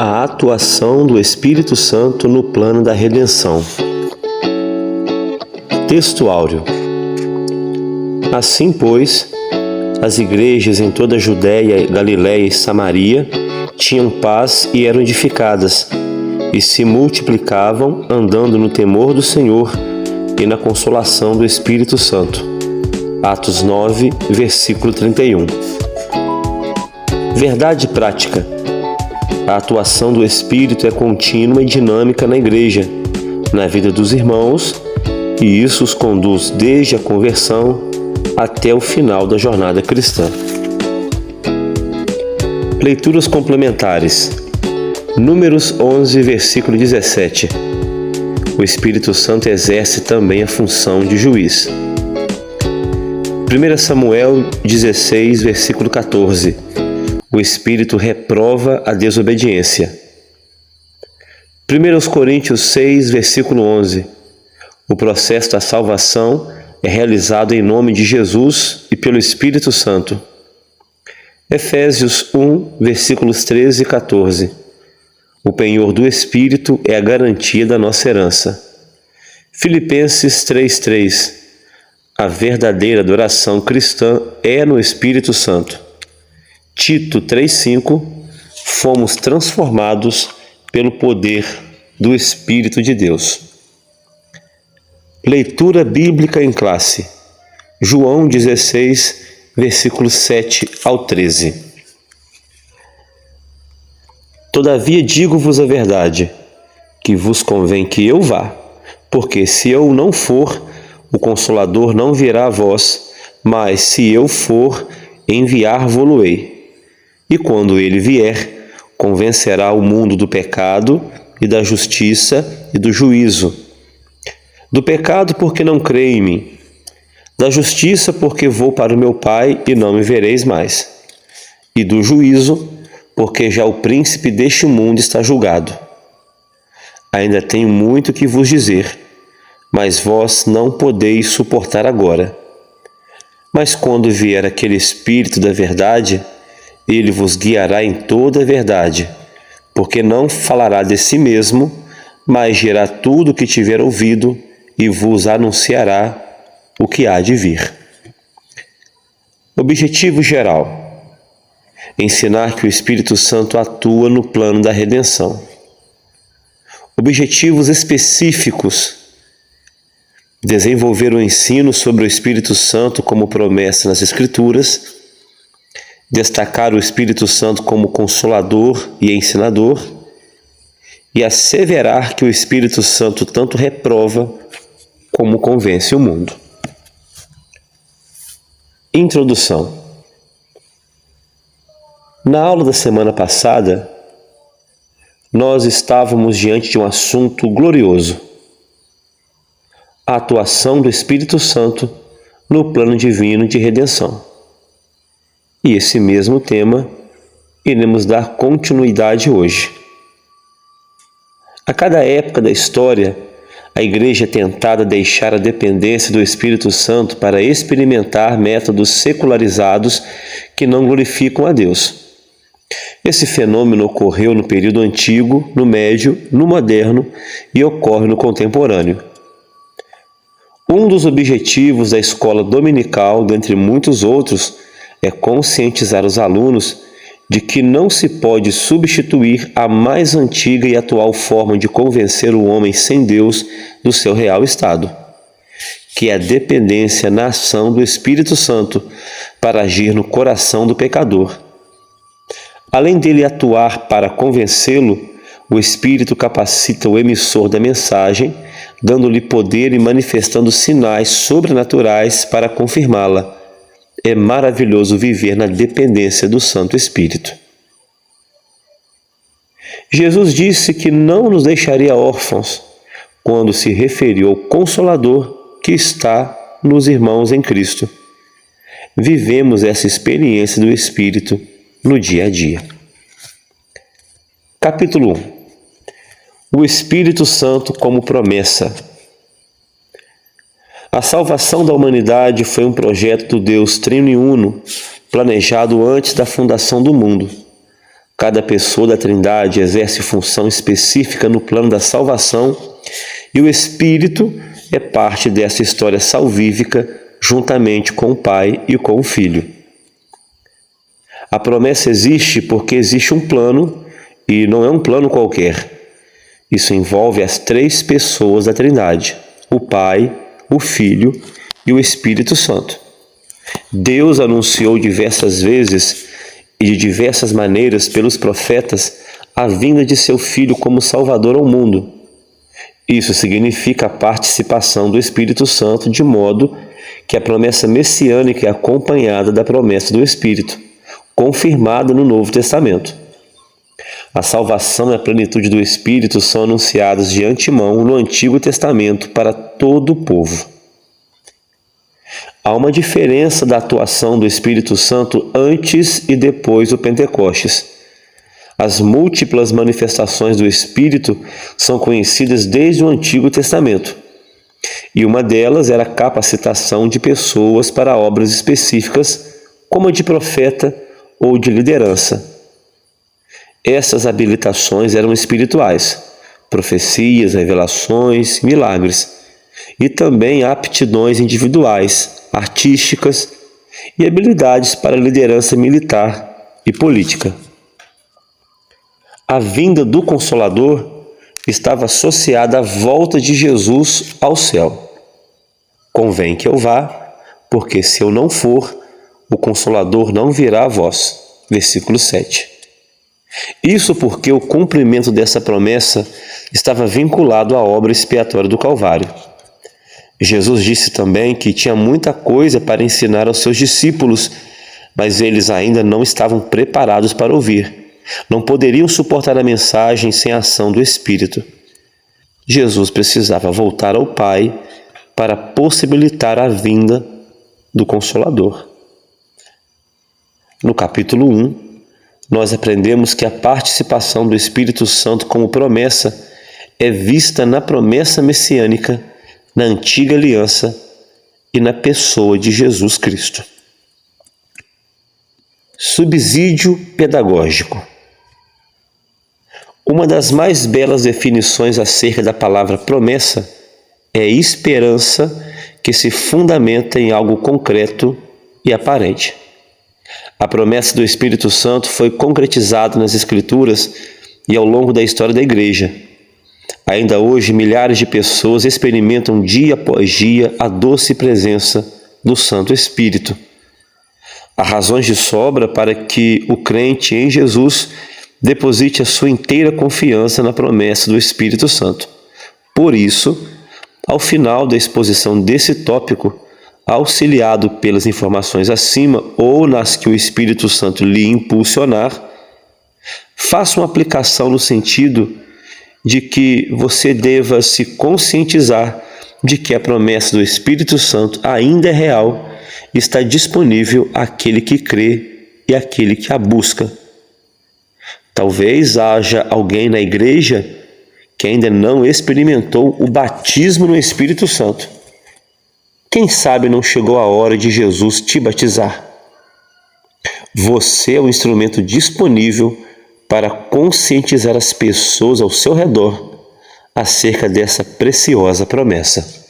A atuação do Espírito Santo no plano da redenção. Texto áureo. Assim, pois, as igrejas em toda a Judéia, Galiléia e Samaria tinham paz e eram edificadas, e se multiplicavam, andando no temor do Senhor e na consolação do Espírito Santo. Atos 9, versículo 31. Verdade prática. A atuação do Espírito é contínua e dinâmica na igreja, na vida dos irmãos, e isso os conduz desde a conversão até o final da jornada cristã. Leituras complementares. Números 11, versículo 17. O Espírito Santo exerce também a função de juiz. 1 Samuel 16, versículo 14. O Espírito reprova a desobediência. 1 Coríntios 6, versículo 11. O processo da salvação é realizado em nome de Jesus e pelo Espírito Santo. Efésios 1, versículos 13 e 14. O penhor do Espírito é a garantia da nossa herança. Filipenses 3:3. A verdadeira adoração cristã é no Espírito Santo. Tito 3:5. Fomos transformados pelo poder do Espírito de Deus. Leitura bíblica em classe. João 16, versículos 7 ao 13. Todavia digo-vos a verdade, que vos convém que eu vá, porque se eu não for, o Consolador não virá a vós, mas se eu for, enviar-vos-ei. E quando ele vier, convencerá o mundo do pecado e da justiça e do juízo. Do pecado, porque não crê em mim. Da justiça, porque vou para o meu Pai e não me vereis mais. E do juízo, porque já o príncipe deste mundo está julgado. Ainda tenho muito que vos dizer, mas vós não podeis suportar agora. Mas quando vier aquele Espírito da verdade, ele vos guiará em toda a verdade, porque não falará de si mesmo, mas dirá tudo o que tiver ouvido e vos anunciará o que há de vir. Objetivo geral: ensinar que o Espírito Santo atua no plano da redenção. Objetivos específicos: desenvolver o ensino sobre o Espírito Santo como promessa nas Escrituras, destacar o Espírito Santo como consolador e ensinador, e asseverar que o Espírito Santo tanto reprova como convence o mundo. Introdução. Na aula da semana passada, nós estávamos diante de um assunto glorioso: a atuação do Espírito Santo no plano divino de redenção. E esse mesmo tema iremos dar continuidade hoje. A cada época da história, a Igreja é tentada deixar a dependência do Espírito Santo para experimentar métodos secularizados que não glorificam a Deus. Esse fenômeno ocorreu no período antigo, no médio, no moderno e ocorre no contemporâneo. Um dos objetivos da escola dominical, dentre muitos outros, é conscientizar os alunos de que não se pode substituir a mais antiga e atual forma de convencer o homem sem Deus do seu real estado, que é a dependência na ação do Espírito Santo para agir no coração do pecador. Além dele atuar para convencê-lo, o Espírito capacita o emissor da mensagem, dando-lhe poder e manifestando sinais sobrenaturais para confirmá-la. É maravilhoso viver na dependência do Santo Espírito. Jesus disse que não nos deixaria órfãos quando se referiu ao Consolador que está nos irmãos em Cristo. Vivemos essa experiência do Espírito no dia a dia. Capítulo 1. O Espírito Santo como promessa. A salvação da humanidade foi um projeto do Deus Trino e Uno, planejado antes da fundação do mundo. Cada pessoa da Trindade exerce função específica no plano da salvação e o Espírito é parte dessa história salvífica juntamente com o Pai e com o Filho. A promessa existe porque existe um plano e não é um plano qualquer. Isso envolve as três pessoas da Trindade, o Pai, o Filho e o Espírito Santo. Deus anunciou diversas vezes e de diversas maneiras pelos profetas a vinda de seu Filho como Salvador ao mundo. Isso significa a participação do Espírito Santo, de modo que a promessa messiânica é acompanhada da promessa do Espírito, confirmada no Novo Testamento. A salvação e a plenitude do Espírito são anunciadas de antemão no Antigo Testamento para todo o povo. Há uma diferença da atuação do Espírito Santo antes e depois do Pentecostes. As múltiplas manifestações do Espírito são conhecidas desde o Antigo Testamento, e uma delas era a capacitação de pessoas para obras específicas, como a de profeta ou de liderança. Essas habilitações eram espirituais, profecias, revelações, milagres, e também aptidões individuais, artísticas e habilidades para liderança militar e política. A vinda do Consolador estava associada à volta de Jesus ao céu. Convém que eu vá, porque se eu não for, o Consolador não virá a vós. Versículo 7. Isso porque o cumprimento dessa promessa estava vinculado à obra expiatória do Calvário. Jesus disse também que tinha muita coisa para ensinar aos seus discípulos, mas eles ainda não estavam preparados para ouvir. Não poderiam suportar a mensagem sem a ação do Espírito. Jesus precisava voltar ao Pai para possibilitar a vinda do Consolador. No capítulo 1, nós aprendemos que a participação do Espírito Santo como promessa é vista na promessa messiânica, na antiga aliança e na pessoa de Jesus Cristo. Subsídio pedagógico. Uma das mais belas definições acerca da palavra promessa é esperança que se fundamenta em algo concreto e aparente. A promessa do Espírito Santo foi concretizada nas Escrituras e ao longo da história da Igreja. Ainda hoje, milhares de pessoas experimentam dia após dia a doce presença do Santo Espírito. Há razões de sobra para que o crente em Jesus deposite a sua inteira confiança na promessa do Espírito Santo. Por isso, ao final da exposição desse tópico, auxiliado pelas informações acima ou nas que o Espírito Santo lhe impulsionar, faça uma aplicação no sentido de que você deva se conscientizar de que a promessa do Espírito Santo ainda é real e está disponível àquele que crê e àquele que a busca. Talvez haja alguém na igreja que ainda não experimentou o batismo no Espírito Santo. Quem sabe não chegou a hora de Jesus te batizar? Você é o instrumento disponível para conscientizar as pessoas ao seu redor acerca dessa preciosa promessa.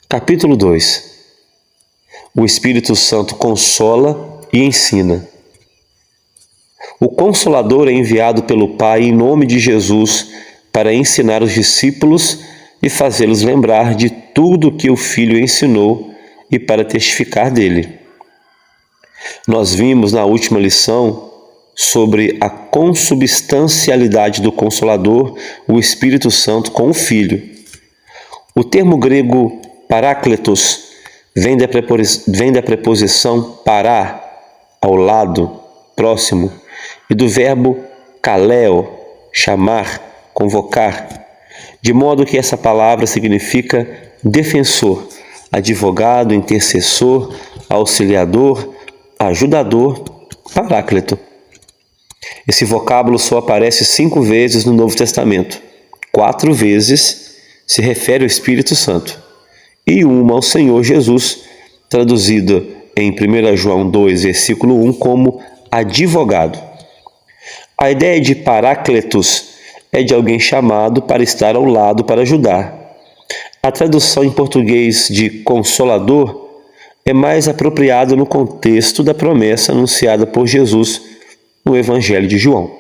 Capítulo 2. O Espírito Santo consola e ensina. O Consolador é enviado pelo Pai em nome de Jesus para ensinar os discípulos e fazê-los lembrar de tudo que o Filho ensinou e para testificar dele. Nós vimos na última lição sobre a consubstancialidade do Consolador, o Espírito Santo, com o Filho. O termo grego parácletos vem da preposição pará, ao lado, próximo, e do verbo kaleo, chamar, convocar, de modo que essa palavra significa defensor, advogado, intercessor, auxiliador, ajudador, paráclito. Esse vocábulo só aparece 5 vezes no Novo Testamento. 4 vezes se refere ao Espírito Santo e uma ao Senhor Jesus, traduzida em 1 João 2, versículo 1, como advogado. A ideia de Paráclitos é de alguém chamado para estar ao lado para ajudar. A tradução em português de Consolador é mais apropriada no contexto da promessa anunciada por Jesus no Evangelho de João.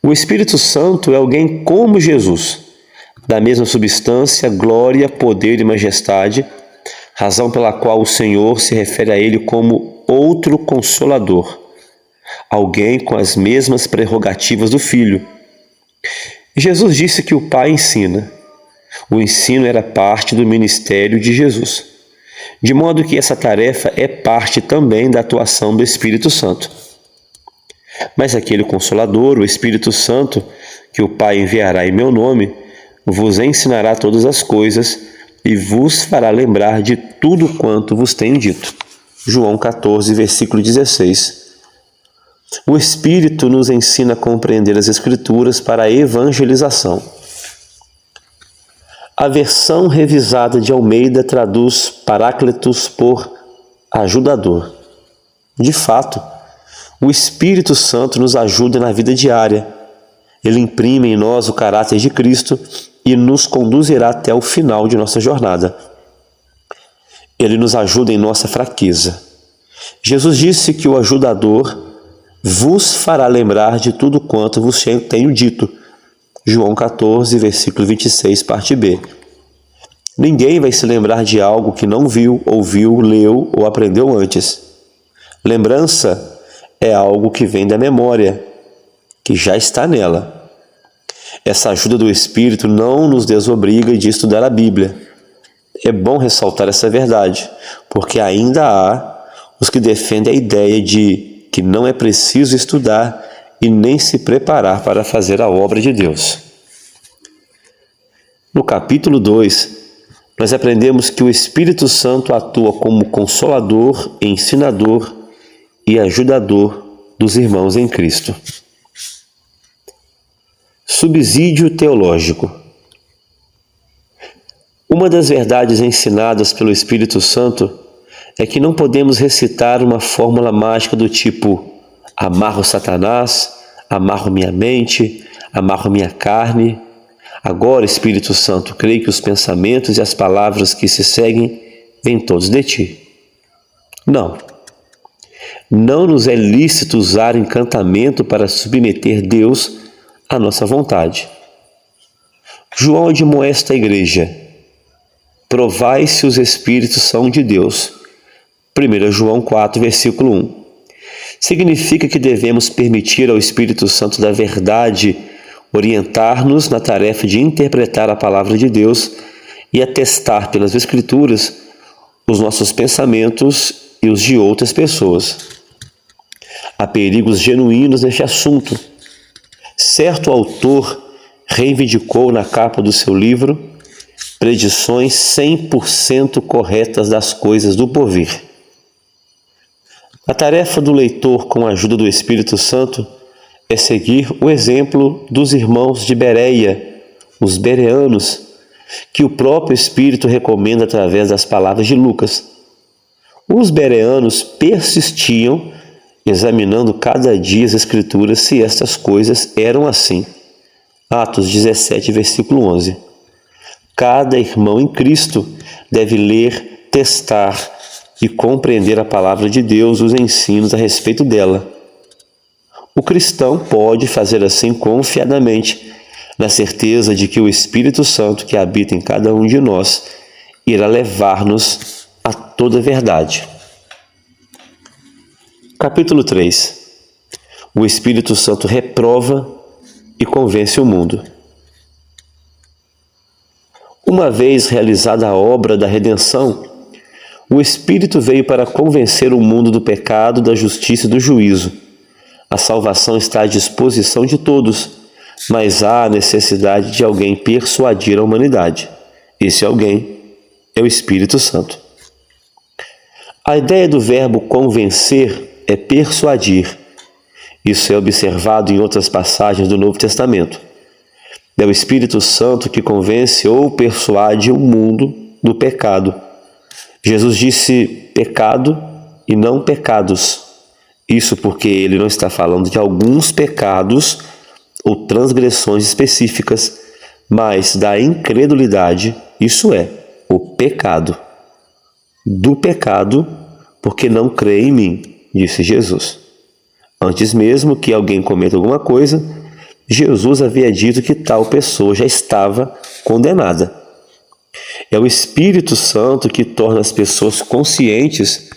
O Espírito Santo é alguém como Jesus, da mesma substância, glória, poder e majestade, razão pela qual o Senhor se refere a ele como outro Consolador, alguém com as mesmas prerrogativas do Filho. Jesus disse que o Pai ensina. O ensino era parte do ministério de Jesus, de modo que essa tarefa é parte também da atuação do Espírito Santo. Mas aquele Consolador, o Espírito Santo, que o Pai enviará em meu nome, vos ensinará todas as coisas e vos fará lembrar de tudo quanto vos tenho dito. João 14, versículo 16. O Espírito nos ensina a compreender as Escrituras para a evangelização. A versão revisada de Almeida traduz Paráclitos por ajudador. De fato, o Espírito Santo nos ajuda na vida diária. Ele imprime em nós o caráter de Cristo e nos conduzirá até o final de nossa jornada. Ele nos ajuda em nossa fraqueza. Jesus disse que o ajudador vos fará lembrar de tudo quanto vos tenho dito. João 14, versículo 26, parte B. Ninguém vai se lembrar de algo que não viu, ouviu, leu ou aprendeu antes. Lembrança é algo que vem da memória, que já está nela. Essa ajuda do Espírito não nos desobriga de estudar a Bíblia. É bom ressaltar essa verdade, porque ainda há os que defendem a ideia de que não é preciso estudar e nem se preparar para fazer a obra de Deus. No capítulo 2, nós aprendemos que o Espírito Santo atua como consolador, ensinador e ajudador dos irmãos em Cristo. Subsídio teológico. Uma das verdades ensinadas pelo Espírito Santo é que não podemos recitar uma fórmula mágica do tipo amarro Satanás, amarro minha mente, amarro minha carne. Agora, Espírito Santo, creio que os pensamentos e as palavras que se seguem vêm todos de ti. Não. Não nos é lícito usar encantamento para submeter Deus à nossa vontade. João admoesta a igreja: provai se os Espíritos são de Deus. 1 João 4, versículo 1. Significa que devemos permitir ao Espírito Santo da verdade orientar-nos na tarefa de interpretar a palavra de Deus e atestar pelas Escrituras os nossos pensamentos e os de outras pessoas. Há perigos genuínos neste assunto. Certo autor reivindicou na capa do seu livro predições 100% corretas das coisas do porvir. A tarefa do leitor com a ajuda do Espírito Santo é seguir o exemplo dos irmãos de Bereia, os bereanos, que o próprio Espírito recomenda através das palavras de Lucas. Os bereanos persistiam, examinando cada dia as Escrituras se estas coisas eram assim. Atos 17, versículo 11. Cada irmão em Cristo deve ler, testar e compreender a palavra de Deus, os ensinos a respeito dela. O cristão pode fazer assim confiadamente, na certeza de que o Espírito Santo que habita em cada um de nós irá levar-nos a toda a verdade. Capítulo 3. O Espírito Santo reprova e convence o mundo. Uma vez realizada a obra da redenção, o Espírito veio para convencer o mundo do pecado, da justiça e do juízo. A salvação está à disposição de todos, mas há a necessidade de alguém persuadir a humanidade. Esse alguém é o Espírito Santo. A ideia do verbo convencer é persuadir. Isso é observado em outras passagens do Novo Testamento. É o Espírito Santo que convence ou persuade o mundo do pecado. Jesus disse pecado e não pecados. Isso porque ele não está falando de alguns pecados ou transgressões específicas, mas da incredulidade, isso é, o pecado. Do pecado, porque não crê em mim, disse Jesus. Antes mesmo que alguém cometa alguma coisa, Jesus havia dito que tal pessoa já estava condenada. É o Espírito Santo que torna as pessoas conscientes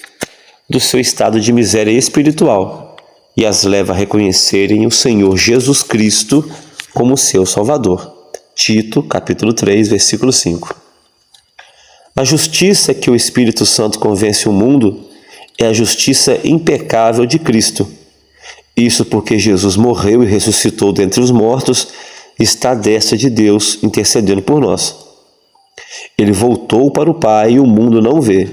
do seu estado de miséria espiritual e as leva a reconhecerem o Senhor Jesus Cristo como seu Salvador. Tito, capítulo 3, versículo 5. A justiça que o Espírito Santo convence o mundo é a justiça impecável de Cristo. Isso porque Jesus morreu e ressuscitou dentre os mortos e está à destra de Deus intercedendo por nós. Ele voltou para o Pai e o mundo não vê,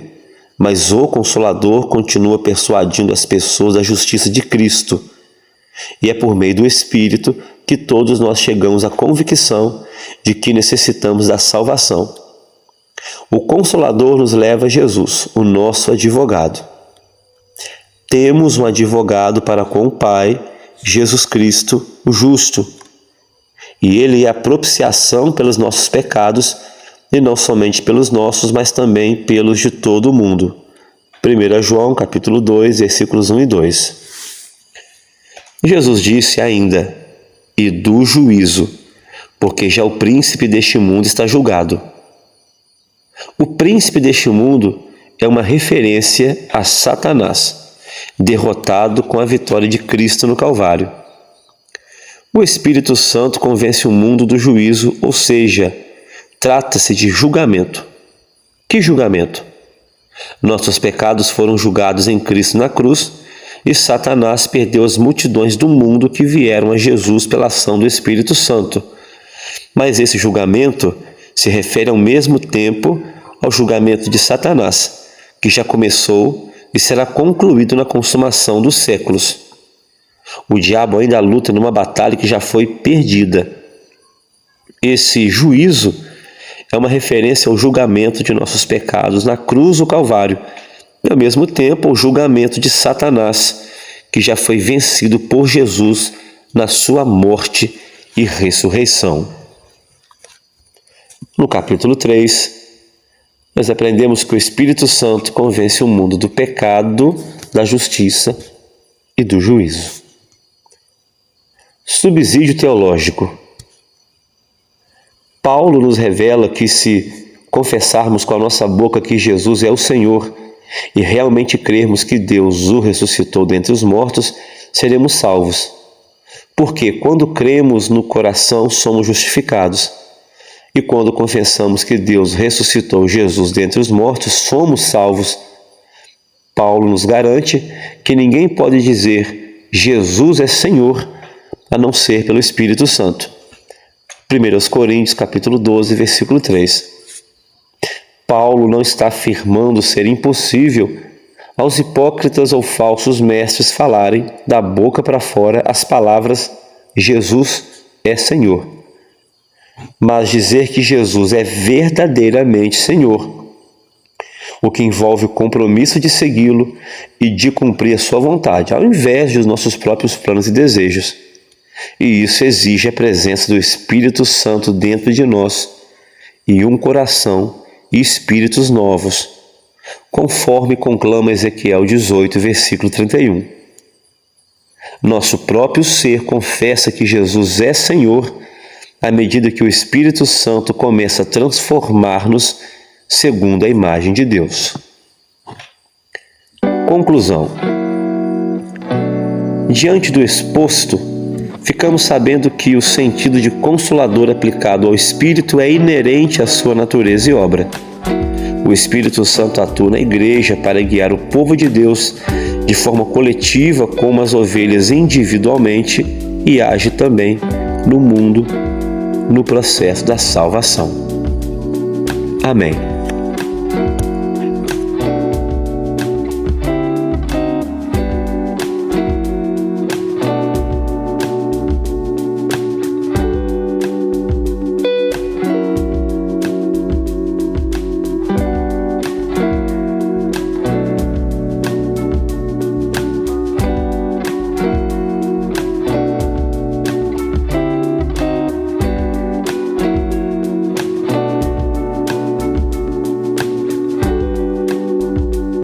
mas o Consolador continua persuadindo as pessoas da justiça de Cristo. E é por meio do Espírito que todos nós chegamos à convicção de que necessitamos da salvação. O Consolador nos leva a Jesus, o nosso advogado. Temos um advogado para com o Pai, Jesus Cristo, o justo. E ele é a propiciação pelos nossos pecados, e não somente pelos nossos, mas também pelos de todo o mundo. 1 João, capítulo 2, versículos 1 e 2. Jesus disse ainda, e do juízo, porque já o príncipe deste mundo está julgado. O príncipe deste mundo é uma referência a Satanás, derrotado com a vitória de Cristo no Calvário. O Espírito Santo convence o mundo do juízo, ou seja, trata-se de julgamento. Que julgamento? Nossos pecados foram julgados em Cristo na cruz e Satanás perdeu as multidões do mundo que vieram a Jesus pela ação do Espírito Santo. Mas esse julgamento se refere ao mesmo tempo ao julgamento de Satanás, que já começou e será concluído na consumação dos séculos. O diabo ainda luta numa batalha que já foi perdida. Esse juízo é uma referência ao julgamento de nossos pecados na cruz do Calvário e, ao mesmo tempo, ao julgamento de Satanás, que já foi vencido por Jesus na sua morte e ressurreição. No capítulo 3, nós aprendemos que o Espírito Santo convence o mundo do pecado, da justiça e do juízo. Subsídio teológico. Paulo nos revela que se confessarmos com a nossa boca que Jesus é o Senhor e realmente crermos que Deus o ressuscitou dentre os mortos, seremos salvos. Porque quando cremos no coração, somos justificados. E quando confessamos que Deus ressuscitou Jesus dentre os mortos, somos salvos. Paulo nos garante que ninguém pode dizer Jesus é Senhor, a não ser pelo Espírito Santo. 1 Coríntios, capítulo 12, versículo 3. Paulo não está afirmando ser impossível aos hipócritas ou falsos mestres falarem da boca para fora as palavras Jesus é Senhor, mas dizer que Jesus é verdadeiramente Senhor, o que envolve o compromisso de segui-lo e de cumprir a sua vontade, ao invés dos nossos próprios planos e desejos. E isso exige a presença do Espírito Santo dentro de nós e um coração e espíritos novos, conforme conclama Ezequiel 18, versículo 31. Nosso próprio ser confessa que Jesus é Senhor à medida que o Espírito Santo começa a transformar-nos segundo a imagem de Deus. Conclusão. Diante do exposto, ficamos sabendo que o sentido de consolador aplicado ao Espírito é inerente à sua natureza e obra. O Espírito Santo atua na igreja para guiar o povo de Deus de forma coletiva como as ovelhas individualmente e age também no mundo no processo da salvação. Amém.